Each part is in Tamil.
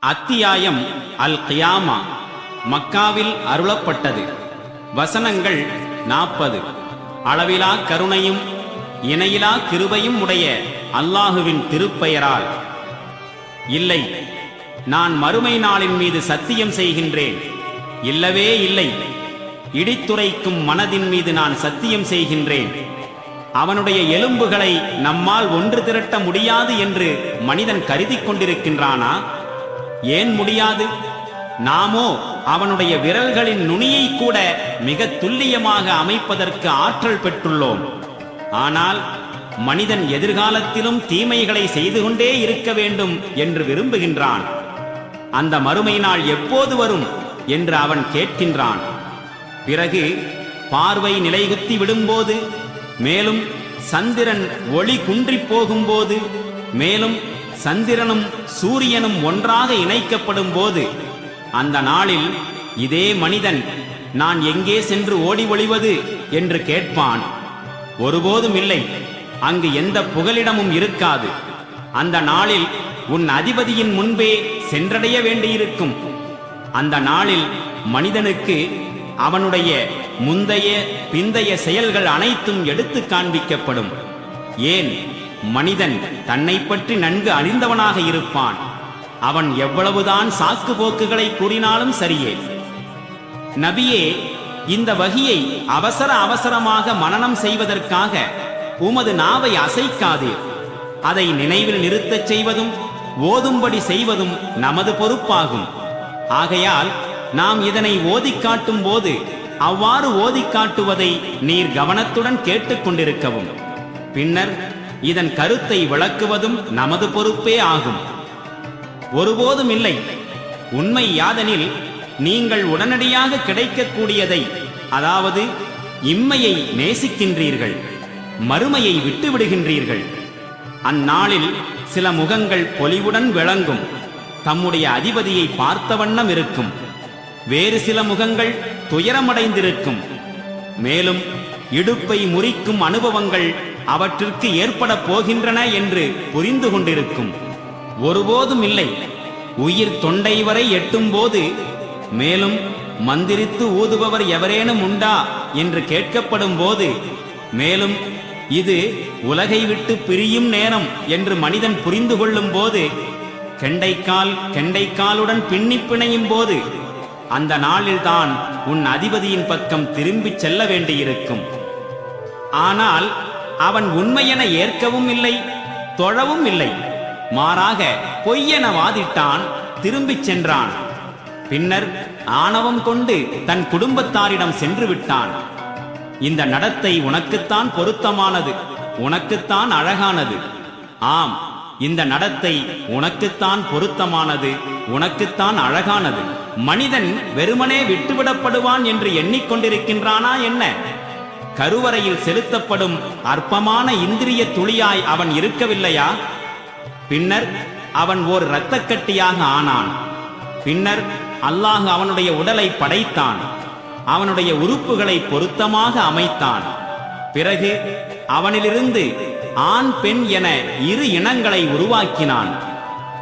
அத்தியாயம் அல் கியாமா. மக்காவில் அருளப்பட்டது. வசனங்கள் 40. அளவிலா கருணையும் இணையிலா கிருபையும் உடைய அல்லாஹுவின் திருப்பெயரால். இல்லை, நான் மறுமை நாளின் மீது சத்தியம் செய்கின்றேன். இல்லவே இல்லை, இடித்துரைக்கும் மனதின் மீது நான் சத்தியம் செய்கின்றேன். அவனுடைய எலும்புகளை நம்மால் ஒன்று திரட்ட முடியாது என்று மனிதன் கருதி கொண்டிருக்கின்றானா? ஏன் முடியாது? நாமோ அவனுடைய விரல்களின் நுனியை கூட மிக துல்லியமாக அமைப்பதற்கு ஆற்றல் பெற்றுள்ளோம். ஆனால் மனிதன் எதிர்காலத்திலும் தீமைகளை செய்து கொண்டே இருக்க வேண்டும் என்று விரும்புகின்றான். அந்த மறுமை நாள் எப்போது வரும் என்று அவன் கேட்கின்றான். பிறகு பார்வை நிலைகுத்தி விடும்போது, மேலும் சந்திரன் ஒளி குன்றிப் போகும்போது, மேலும் சந்திரனும் சூரியனும் ஒன்றாக இணைக்கப்படும் போது, அந்த நாளில் இதே மனிதன் நான் எங்கே சென்று ஓடி ஒளிவது என்று கேட்பான். ஒருபோதும் இல்லை, அங்கு எந்த புகலிடமும் இருக்காது. அந்த நாளில் உன் அதிபதியின் முன்பே சென்றடைய வேண்டியிருக்கும். அந்த நாளில் மனிதனுக்கு அவனுடைய முந்தைய பிந்தைய செயல்கள் அனைத்தும் எடுத்து காண்பிக்கப்படும். ஏன், மனிதன் தன்னை பற்றி நன்கு அறிந்தவனாக இருப்பான். அவன் எவ்வளவுதான் சாக்கு போக்குகளை கூறினாலும் சரியே. நபியே, இந்த வகியை அவசர அவசரமாக மனனம் செய்வதற்காக உமது நாவை அசைக்காதீர். அதை நினைவில் நிறுத்தச் செய்வதும் ஓதும்படி செய்வதும் நமது பொறுப்பாகும். ஆகையால் நாம் இதனை ஓதிக் காட்டும் போது அவ்வாறு ஓதிக் காட்டுவதை நீர் கவனத்துடன் கேட்டுக்கொண்டிருக்கவும், பின்னர் இதன் கருத்தை விளக்குவதும் நமது பொறுப்பே ஆகும். ஒருபோதும் இல்லை. உண்மை யாதெனில், நீங்கள் உடனடியாக கிடைக்கக்கூடியதை, அதாவது இம்மையை நேசிக்கின்றீர்கள், மறுமையை விட்டுவிடுகின்றீர்கள். அந்நாளில் சில முகங்கள் பொலிவுடன் விளங்கும், தம்முடைய அதிபதியை பார்த்த வண்ணம் இருக்கும். வேறு சில முகங்கள் துயரமடைந்திருக்கும். மேலும் இடுப்பை முறிக்கும் அனுபவங்கள் அவற்றிற்கு ஏற்பட போகின்றன என்று புரிந்து கொண்டிருக்கும். ஒருபோதும் இல்லை. உயிர் தொண்டை வரை எட்டும் போது, மேலும் மந்திரித்து ஊதுபவர் எவரேனும் உண்டா என்று கேட்கப்படும் போது, மேலும் இது உலகை விட்டு பிரியும் நேரம் என்று மனிதன் புரிந்து கொள்ளும் போது, கெண்டைக்காலுடன் பின்னி பிணையும் போது, அந்த நாளில்தான் உன் அதிபதியின் பக்கம் திரும்பிச் செல்ல வேண்டியிருக்கும். ஆனால் அவன் உண்மையென ஏற்கவும் இல்லை, தொழவும் இல்லை. மாறாக பொய்யென வாதிட்டான், திரும்பிச் சென்றான். பின்னர் ஆணவம் கொண்டு தன் குடும்பத்தாரிடம் சென்று விட்டான். இந்த நடத்தை உனக்குத்தான் பொருத்தமானது, உனக்குத்தான் அழகானது. ஆம், இந்த நடத்தை உனக்குத்தான் பொருத்தமானது, உனக்குத்தான் அழகானது. மனிதன் வெறுமனே விட்டுவிடப்படுவான் என்று எண்ணிக்கொண்டிருக்கின்றானா என்ன? கருவறையில் செலுத்தப்படும் அற்பமான இந்திரிய துளியாய் அவன் இருக்கவில்லையா? பின்னர் அவன் ஓர் இரத்தக்கட்டியாக ஆனான். பின்னர் அல்லாஹ் அவனுடைய உடலை படைத்தான், அவனுடைய உறுப்புகளை பொருத்தமாக அமைத்தான். பிறகு அவனிலிருந்து ஆண் பெண் என இரு இனங்களை உருவாக்கினான்.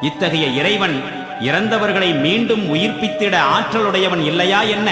இத்தகைய இறைவன் இறந்தவர்களை மீண்டும் உயிர்ப்பித்திட ஆற்றலுடையவன் இல்லையா என்ன?